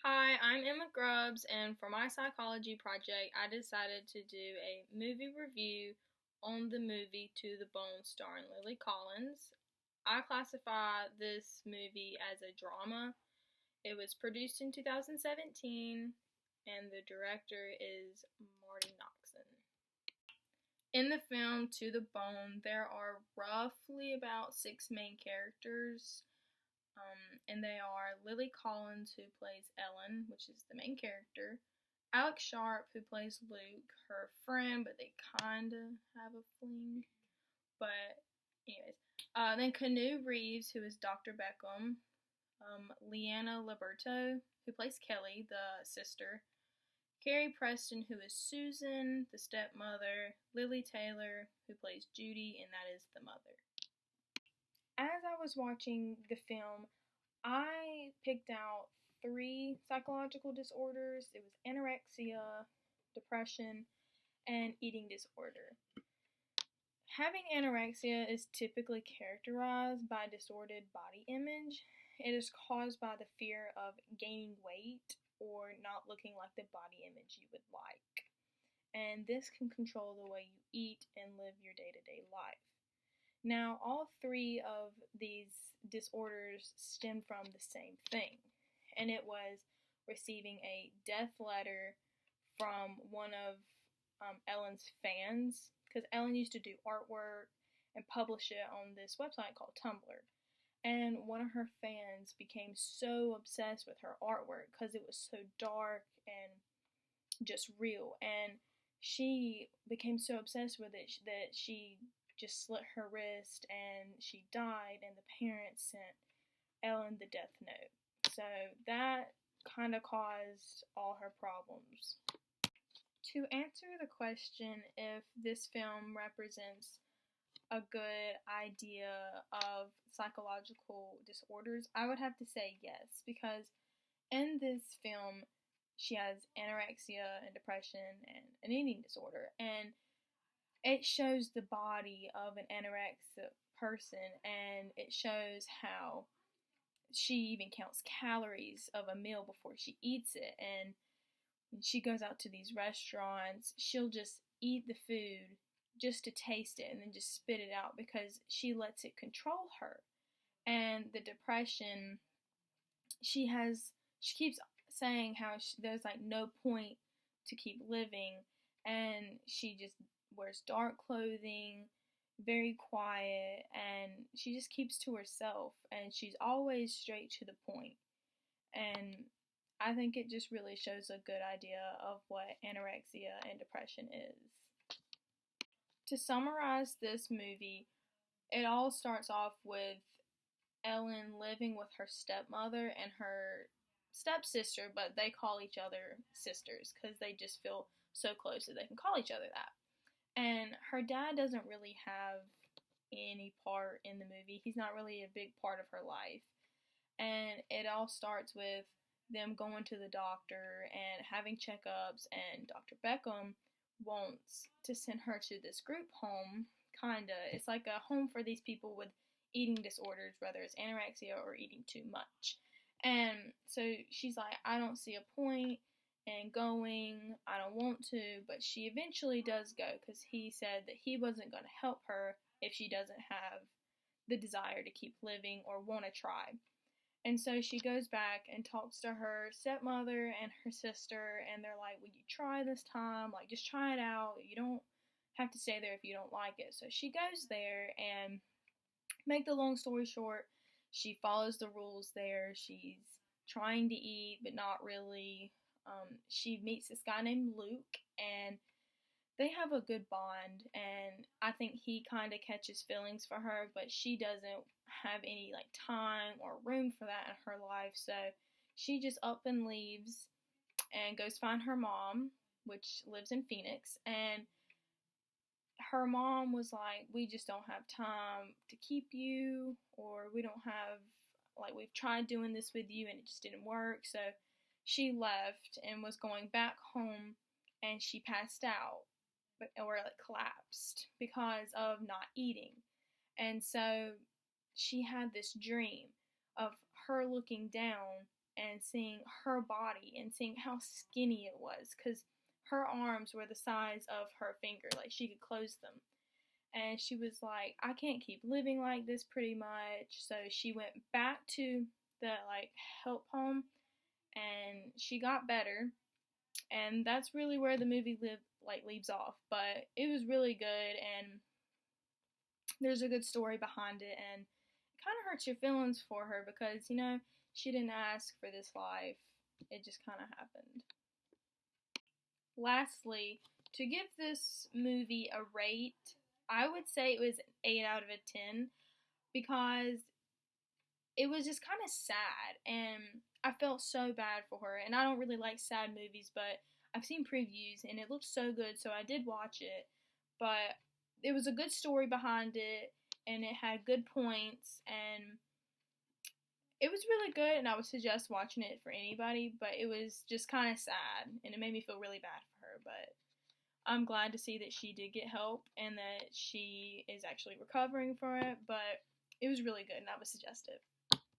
Hi, I'm Emma Grubbs, and for my psychology project, I decided to do a movie review on the movie To the Bone starring Lily Collins. I classify this movie as a drama. It was produced in 2017, and the director is Marty Noxon. In the film To the Bone, there are roughly about six main characters. And they are Lily Collins, who plays Ellen, which is the main character, Alex Sharp, who plays Luke, her friend, but they kind of have a fling. But, anyways. Then Canoe Reeves, who is Dr. Beckham, Leanna Liberto, who plays Kelly, the sister, Carrie Preston, who is Susan, the stepmother, Lily Taylor, who plays Judy, and that is the mother. As I was watching the film, I picked out three psychological disorders. It was anorexia, depression, and eating disorder. Having anorexia is typically characterized by distorted body image. It is caused by the fear of gaining weight or not looking like the body image you would like. And this can control the way you eat and live your day-to-day life. Now, all three of these disorders stem from the same thing, and it was receiving a death letter from one of Ellen's fans, because Ellen used to do artwork and publish it on this website called Tumblr. And one of her fans became so obsessed with her artwork because it was so dark and just real. And she became so obsessed with it that she just slit her wrist and she died, and the parents sent Ellen the death note. So that kind of caused all her problems. To answer the question if this film represents a good idea of psychological disorders, I would have to say yes, because in this film she has anorexia and depression and an eating disorder, and it shows the body of an anorexic person, and it shows how she even counts calories of a meal before she eats it. And when she goes out to these restaurants, she'll just eat the food just to taste it and then just spit it out because she lets it control her. And the depression, she keeps saying how there's like no point to keep living, and she just wears dark clothing, very quiet, and she just keeps to herself, and she's always straight to the point. And I think it just really shows a good idea of what anorexia and depression is. To summarize this movie, it all starts off with Ellen living with her stepmother and her stepsister, but they call each other sisters because they just feel so close that they can call each other that. And her dad doesn't really have any part in the movie. He's not really a big part of her life. And it all starts with them going to the doctor and having checkups, and Dr. Beckham wants to send her to this group home, kinda. It's like a home for these people with eating disorders, whether it's anorexia or eating too much. And so she's like, I don't see a point in going, I don't want to, but she eventually does go because he said that he wasn't going to help her if she doesn't have the desire to keep living or want to try. And so she goes back and talks to her stepmother and her sister, and they're like, will you try this time? Like, just try it out. You don't have to stay there if you don't like it. So she goes there, and make the long story short, she follows the rules there. She's trying to eat, but not really. She meets this guy named Luke, and they have a good bond, and I think he kind of catches feelings for her, but she doesn't have any like time or room for that in her life, so she just up and leaves and goes find her mom, which lives in Phoenix. And her mom was like, we just don't have time to keep you, or we don't have, like, we've tried doing this with you and it just didn't work. So she left and was going back home, and she passed out, or like collapsed because of not eating. And so she had this dream of her looking down and seeing her body and seeing how skinny it was, because her arms were the size of her finger, like she could close them. And she was like, I can't keep living like this, pretty much. So she went back to the like help home, and she got better. And that's really where the movie leaves off. But it was really good, and there's a good story behind it, and it kind of hurts your feelings for her because, you know, she didn't ask for this life. It just kind of happened. Lastly, to give this movie a rate, I would say it was an 8 out of a 10 because it was just kind of sad, and I felt so bad for her. And I don't really like sad movies, but I've seen previews and it looked so good, so I did watch it. But there was a good story behind it, and it had good points, and it was really good, and I would suggest watching it for anybody. But it was just kind of sad, and it made me feel really bad for her. But I'm glad to see that she did get help and that she is actually recovering from it. But it was really good, and I would suggest it.